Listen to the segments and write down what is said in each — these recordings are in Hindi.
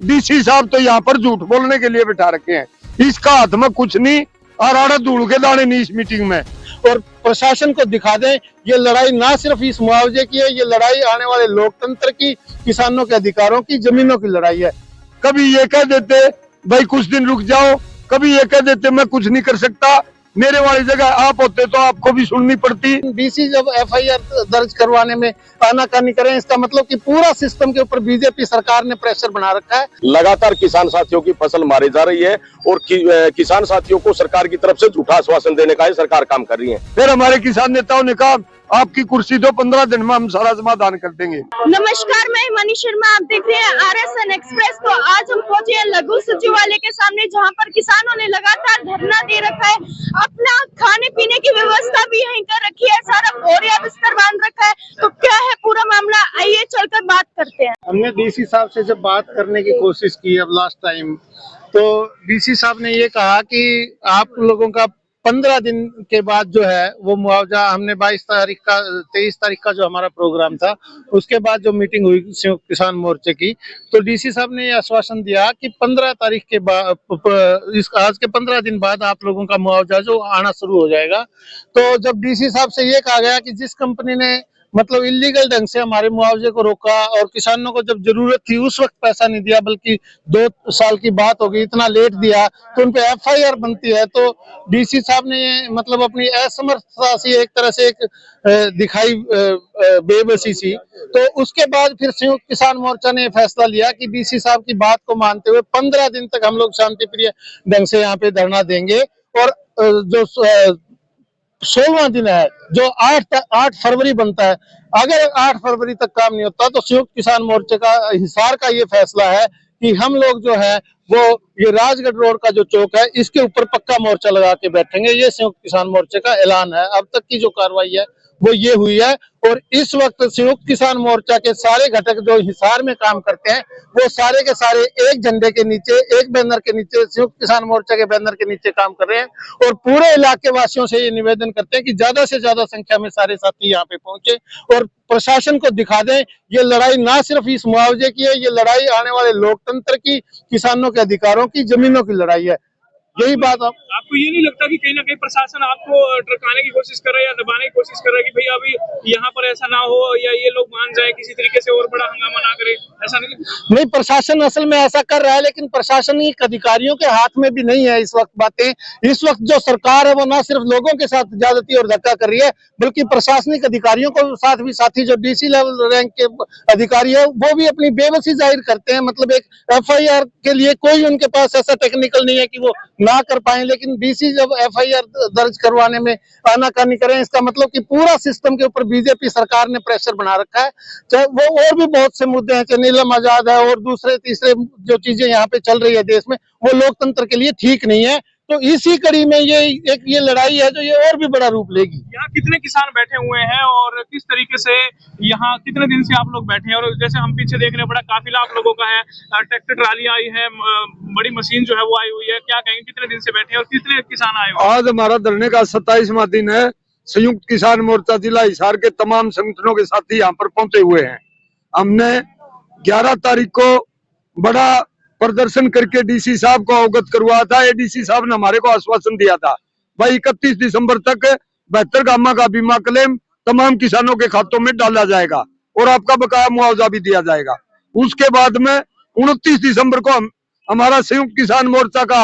डीसी साहब तो यहाँ पर झूठ बोलने के लिए बिठा रखे हैं, इसका हाथ में कुछ नहीं और आड़ा धूल के दाने नहीं इस मीटिंग में। और प्रशासन को दिखा दें ये लड़ाई ना सिर्फ इस मुआवजे की है, ये लड़ाई आने वाले लोकतंत्र की, किसानों के अधिकारों की, जमीनों की लड़ाई है। कभी ये कह देते भाई कुछ दिन रुक जाओ, कभी ये कह देते मैं कुछ नहीं कर सकता, मेरे वाली जगह आप होते तो आपको भी सुननी पड़ती। डीसी जब एफआईआर दर्ज करवाने में आनाकानी करें, इसका मतलब कि पूरा सिस्टम के ऊपर बीजेपी सरकार ने प्रेशर बना रखा है। लगातार किसान साथियों की फसल मारी जा रही है और किसान साथियों को सरकार की तरफ से झूठा आश्वासन देने का ही सरकार काम कर रही है। फिर हमारे किसान नेताओं ने कहा आपकी कुर्सी तो 15 दिन में हम सारा समाधान कर देंगे। नमस्कार, मैं मनीष शर्मा, आप देख रहे हैं आरएसएन एक्सप्रेस। तो आज हम पहुंचे हैं लघु सचिवालय के सामने, जहां पर किसानों ने लगातार धरना दे रखा है। अपना खाने पीने की व्यवस्था भी यहीं कर रखी है, सारा बोरिया बिस्तर बांध रखा है। तो क्या है पूरा मामला, आइए चलकर बात करते हैं। हमने डीसी साहब से जब बात करने की कोशिश की अब लास्ट टाइम, तो डीसी साहब ने ये कहा कि आप लोगों का 15 दिन के बाद जो है वो मुआवजा, हमने 23 तारीख का जो हमारा प्रोग्राम था उसके बाद जो मीटिंग हुई संयुक्त किसान मोर्चे की, तो डीसी साहब ने ये आश्वासन दिया कि 15 तारीख के बाद, इस आज के 15 दिन बाद आप लोगों का मुआवजा जो आना शुरू हो जाएगा। तो जब डीसी साहब से ये कहा गया कि जिस कंपनी ने मतलब इलीगल ढंग से हमारे मुआवजे को रोका और किसानों को जब जरूरत थी उस वक्त पैसा नहीं दिया, बल्कि 2 साल की बात हो गई, इतना लेट दिया, तो उन पे एफआईआर बनती है। तो डीसी साहब ने मतलब अपनी असमर्थता सी एक तरह से एक दिखाई, बेबसी सी। तो उसके बाद फिर संयुक्त किसान मोर्चा ने फैसला लिया कि डीसी साहब की बात को मानते हुए 15 दिन तक हम लोग शांतिप्रिय ढंग से यहाँ पे धरना देंगे। और जो 16वां दिन है, जो 8 फरवरी बनता है, अगर 8 फरवरी तक काम नहीं होता तो संयुक्त किसान मोर्चे का हिसार का ये फैसला है कि हम लोग जो है वो ये राजगढ़ रोड का जो चौक है इसके ऊपर पक्का मोर्चा लगा के बैठेंगे। ये संयुक्त किसान मोर्चे का ऐलान है। अब तक की जो कार्रवाई है वो ये हुई है। और इस वक्त संयुक्त किसान मोर्चा के सारे घटक जो हिसार में काम करते हैं वो सारे के सारे एक झंडे के नीचे, एक बैनर के नीचे, संयुक्त किसान मोर्चा के बैनर के नीचे काम कर रहे हैं। और पूरे इलाके वासियों से ये निवेदन करते हैं कि ज्यादा से ज्यादा संख्या में सारे साथी यहाँ पे पहुंचे और प्रशासन को दिखा दें ये लड़ाई ना सिर्फ इस मुआवजे की है, ये लड़ाई आने वाले लोकतंत्र की, किसानों के अधिकारों की, जमीनों की लड़ाई है। यही बात आपको ये नहीं लगता कि कहीं ना कहीं प्रशासन आपको टरकाने की कोशिश कर रहा है या दबाने की कोशिश कर रहा है कि भाई अभी यहाँ पर ऐसा ना हो या ये लोग मान जाए किसी तरीके से और बड़ा हंगामा ना करे, ऐसा नहीं लगता? नहीं, प्रशासन असल में ऐसा कर रहा है, लेकिन प्रशासनिक अधिकारियों के हाथ में भी नहीं है इस वक्त बातें। इस वक्त जो सरकार है वो ना सिर्फ लोगों के साथ ज्यादती और धक्का कर रही है, बल्कि प्रशासनिक अधिकारियों को साथ भी साथी जो डीसी लेवल रैंक के अधिकारी है वो भी अपनी बेबसी जाहिर करते हैं। मतलब एक एफआईआर के लिए कोई उनके पास ऐसा टेक्निकल नहीं है कि वो ना कर पाए, लेकिन डीसी जब एफआईआर दर्ज करवाने में आनाकानी करें, इसका मतलब कि पूरा सिस्टम के ऊपर बीजेपी सरकार ने प्रेशर बना रखा है। चाहे वो और भी बहुत से मुद्दे हैं, चाहे नीलम आजाद है और दूसरे तीसरे जो चीजें यहाँ पे चल रही है देश में, वो लोकतंत्र के लिए ठीक नहीं है। तो इसी कड़ी में ये लड़ाई है जो ये और भी बड़ा रूप लेगी। यहाँ कितने किसान बैठे हुए हैं और किस तरीके से यहाँ कितने दिन से आप लोग बैठे हैं? और जैसे हम पीछे देख रहे हैं बड़ा काफिला आप लोगों का है, ट्रैक्टर ट्राली आई है, बड़ी मशीन जो है वो आई हुई है, क्या कहेंगे कितने दिन से बैठे हैं और कितने किसान आए हुए? आज हमारा धरने का 27वां दिन है। संयुक्त किसान मोर्चा जिला हिसार के तमाम संगठनों के साथी यहाँ पर पहुंचे हुए हैं। हमने 11 तारीख को बड़ा प्रदर्शन करके डीसी साहब को अवगत करवाया था। एडीसी साहब ने हमारे को आश्वासन दिया था भाई 31 दिसंबर तक 72 गामा का बीमा क्लेम तमाम किसानों के खातों में डाला जाएगा और आपका बकाया मुआवजा भी दिया जाएगा। उसके बाद में 29 दिसंबर को हमारा संयुक्त किसान मोर्चा का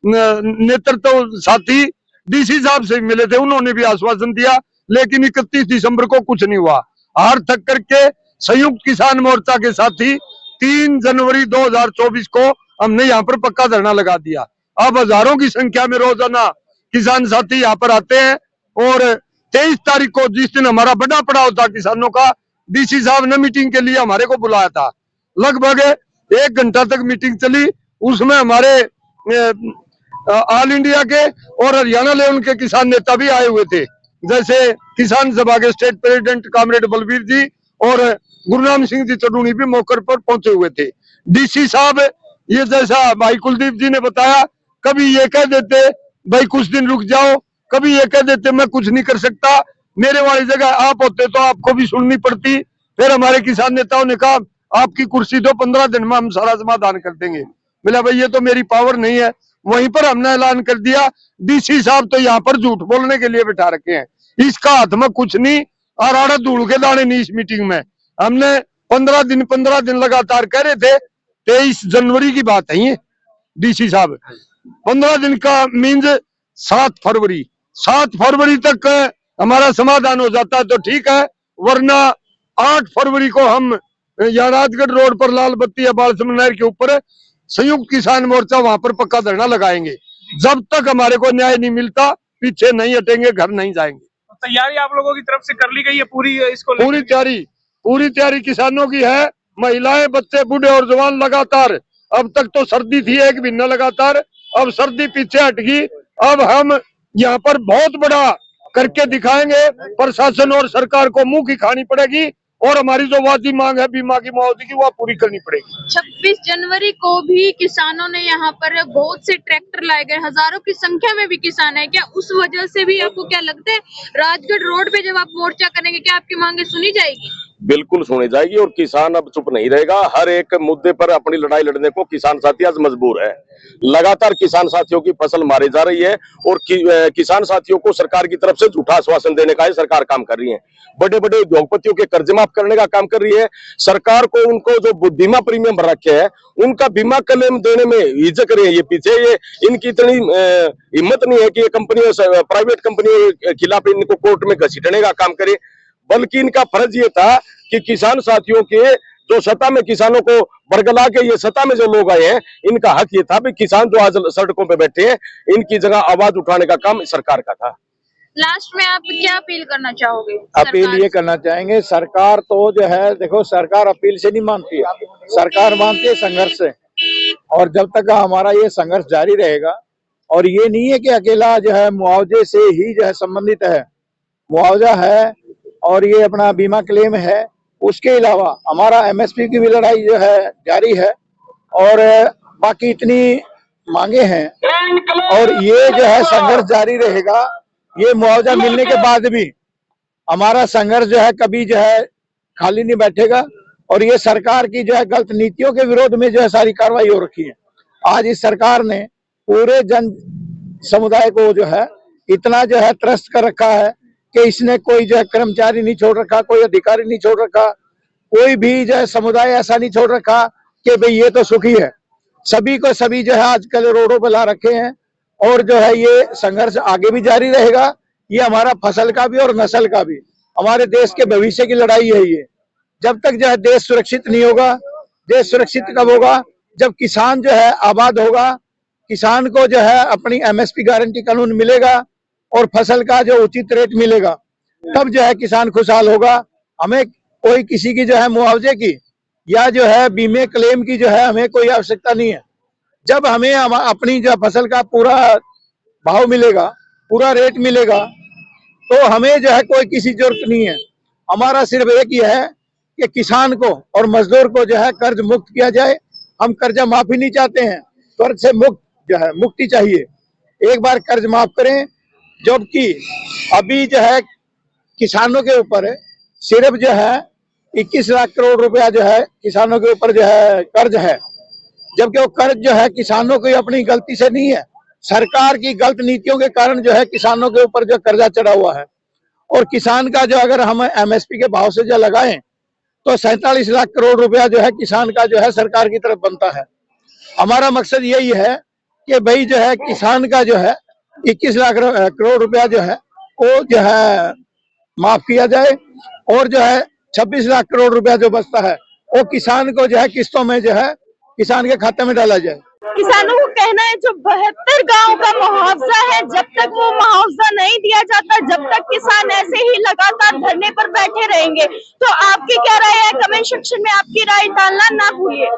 नेतृत्व साथी डीसी साहब से मिले थे, उन्होंने भी आश्वासन दिया, लेकिन 31 दिसंबर को कुछ नहीं हुआ। हार थक करके संयुक्त किसान मोर्चा के साथी 3 जनवरी 2024 को हमने यहाँ पर पक्का धरना लगा दिया। अब हजारों की संख्या में रोजाना किसान साथी यहाँ पर आते हैं और 23 तारीख को जिस दिन हमारा बड़ा पड़ाव था किसानों का, डीसी साहब ने मीटिंग के लिए हमारे को बुलाया था। लगभग 1 घंटा तक मीटिंग चली। उसमें हमारे ऑल इंडिया के और हरियाणा लेवल के किसान नेता भी आए हुए थे, जैसे किसान सभा के स्टेट प्रेसिडेंट कामरेड बलबीर जी और गुरुनाम सिंह जी चडूनी भी मौके पर पहुंचे हुए थे। डीसी साहब ये जैसा भाई कुलदीप जी ने बताया, कभी ये कह देते भाई कुछ दिन रुक जाओ, कभी ये कह देते मैं कुछ नहीं कर सकता, मेरे वाली जगह आप होते तो आपको भी सुननी पड़ती। फिर हमारे किसान नेताओं ने कहा आपकी कुर्सी दो, 15 दिन में हम सारा समाधान कर देंगे। बोला भाई ये तो मेरी पावर नहीं है। वहीं पर हमने ऐलान कर दिया, डीसी साहब तो यहाँ पर झूठ बोलने के लिए बिठा रखे हैं, इसका हाथ में कुछ नहीं और आड़ा धूल के दाने नहीं। इस मीटिंग में हमने 15 दिन लगातार कह रहे थे, 23 जनवरी की बात है ये, डीसी साहब 15 दिन का मीन्स 7 फरवरी तक हमारा समाधान हो जाता है तो ठीक है, वरना 8 फरवरी को हम यहाँ राजगढ़ रोड पर लाल बत्ती या बालसमंद नहर के ऊपर संयुक्त किसान मोर्चा वहां पर पक्का धरना लगाएंगे। जब तक हमारे को न्याय नहीं मिलता पीछे नहीं हटेंगे, घर नहीं जाएंगे। तैयारी आप लोगों की तरफ से कर ली गई है पूरी इसको पूरी तैयारी किसानों की है। महिलाएं, बच्चे, बूढ़े और जवान लगातार, अब तक तो सर्दी थी एक महीना लगातार, अब सर्दी पीछे हट गई। अब हम यहाँ पर बहुत बड़ा करके दिखाएंगे, प्रशासन और सरकार को मुंह की खानी पड़ेगी और हमारी जो वादी मांग है बीमा की मुआवजे की वो पूरी करनी पड़ेगी। 26 जनवरी को भी किसानों ने यहाँ पर बहुत से ट्रैक्टर लाए गए, हजारों की संख्या में भी किसान है। क्या उस वजह से भी आपको क्या लगता है राजगढ़ रोड पे जब आप मोर्चा करेंगे क्या आपकी मांगे सुनी जाएगी? बिल्कुल सुनी जाएगी और किसान अब चुप नहीं रहेगा। हर एक मुद्दे पर अपनी लड़ाई लड़ने को किसान साथी आज मजबूर है। लगातार किसान साथियों की फसल मारी जा रही है और किसान साथियों को सरकार की तरफ से झूठा आश्वासन देने का ही सरकार काम कर रही है। बड़े बड़े उद्योगपतियों के कर्ज माफ करने का काम कर रही है सरकार। को उनको जो बीमा प्रीमियम भर रखे हैं उनका बीमा क्लेम देने में हिचक रही है। ये पीछे ये इनकी इतनी हिम्मत नहीं है कि ये कंपनियों, प्राइवेट कंपनियों के खिलाफ इनको कोर्ट में घसीटने का काम करे, बल्कि इनका फर्ज ये था कि किसान साथियों के जो सत्ता में किसानों को बरगला के ये सत्ता में जो लोग आए हैं इनका हक ये था कि किसान जो आज सड़कों पे बैठे हैं इनकी जगह आवाज उठाने का काम सरकार का था। लास्ट में आप क्या अपील करना चाहोगे? अपील ये करना चाहेंगे, सरकार तो जो है देखो, सरकार अपील से नहीं मानती है, सरकार मानती है संघर्ष से। और जब तक हमारा ये संघर्ष जारी रहेगा, और ये नहीं है कि अकेला जो है मुआवजे से ही जो है संबंधित है, मुआवजा है और ये अपना बीमा क्लेम है, उसके अलावा हमारा एमएसपी की भी लड़ाई जो है जारी है और बाकी इतनी मांगे हैं और ये जो है संघर्ष जारी रहेगा। ये मुआवजा मिलने के बाद भी हमारा संघर्ष जो है कभी जो है खाली नहीं बैठेगा और ये सरकार की जो है गलत नीतियों के विरोध में जो है सारी कार्रवाई हो रखी है। आज इस सरकार ने पूरे जन समुदाय को जो है इतना जो है त्रस्त कर रखा है कि इसने कोई जो है कर्मचारी नहीं छोड़ रखा, कोई अधिकारी नहीं छोड़ रखा, कोई भी जो है समुदाय ऐसा नहीं छोड़ रखा कि भाई ये तो सुखी है। सभी को सभी जो है आजकल रोडों पर ला रखे हैं और जो है ये संघर्ष आगे भी जारी रहेगा। ये हमारा फसल का भी और नस्ल का भी, हमारे देश के भविष्य की लड़ाई है ये। जब तक जो है देश सुरक्षित नहीं होगा, देश सुरक्षित कब होगा? जब किसान जो है आबाद होगा, किसान को जो है अपनी एमएसपी गारंटी कानून मिलेगा और फसल का जो उचित रेट मिलेगा, तब जो है किसान खुशहाल होगा। हमें कोई किसी की जो है मुआवजे की या जो है बीमे क्लेम की जो है हमें कोई आवश्यकता नहीं है। जब हमें अपनी जो फसल का पूरा भाव मिलेगा, पूरा रेट मिलेगा, तो हमें जो है कोई किसी जरूरत नहीं है। हमारा सिर्फ एक ही है कि किसान को और मजदूर को जो है कर्ज मुक्त किया जाए। हम कर्जा माफी नहीं चाहते हैं, कर्ज से मुक्त जो है मुक्ति चाहिए। एक बार कर्ज माफ करें, जबकि अभी जो है किसानों के ऊपर सिर्फ जो है 21 लाख करोड़ रुपया जो है किसानों के ऊपर जो है कर्ज है, जबकि वो कर्ज जो है किसानों की अपनी गलती से नहीं है, सरकार की गलत नीतियों के कारण जो है किसानों के ऊपर जो कर्जा चढ़ा हुआ है। और किसान का जो अगर हम एमएसपी के भाव से जो लगाएं तो 47 लाख करोड़ रुपया जो है किसान का जो है सरकार की तरफ बनता है। हमारा मकसद यही है कि भाई जो है किसान का जो है 21 लाख करोड़ रुपया जो है वो जो है माफ किया जाए और जो है 26 लाख करोड़ रुपया जो बचता है वो किसान को जो है किस्तों में जो है किसान के खाते में डाला जाए। किसानों को कहना है जो 72 गांव का मुआवजा है, जब तक वो मुआवजा नहीं दिया जाता, जब तक किसान ऐसे ही लगातार धरने पर बैठे रहेंगे। तो आपकी क्या राय है? कमेंट सेक्शन में आपकी राय डालना ना भूलिए।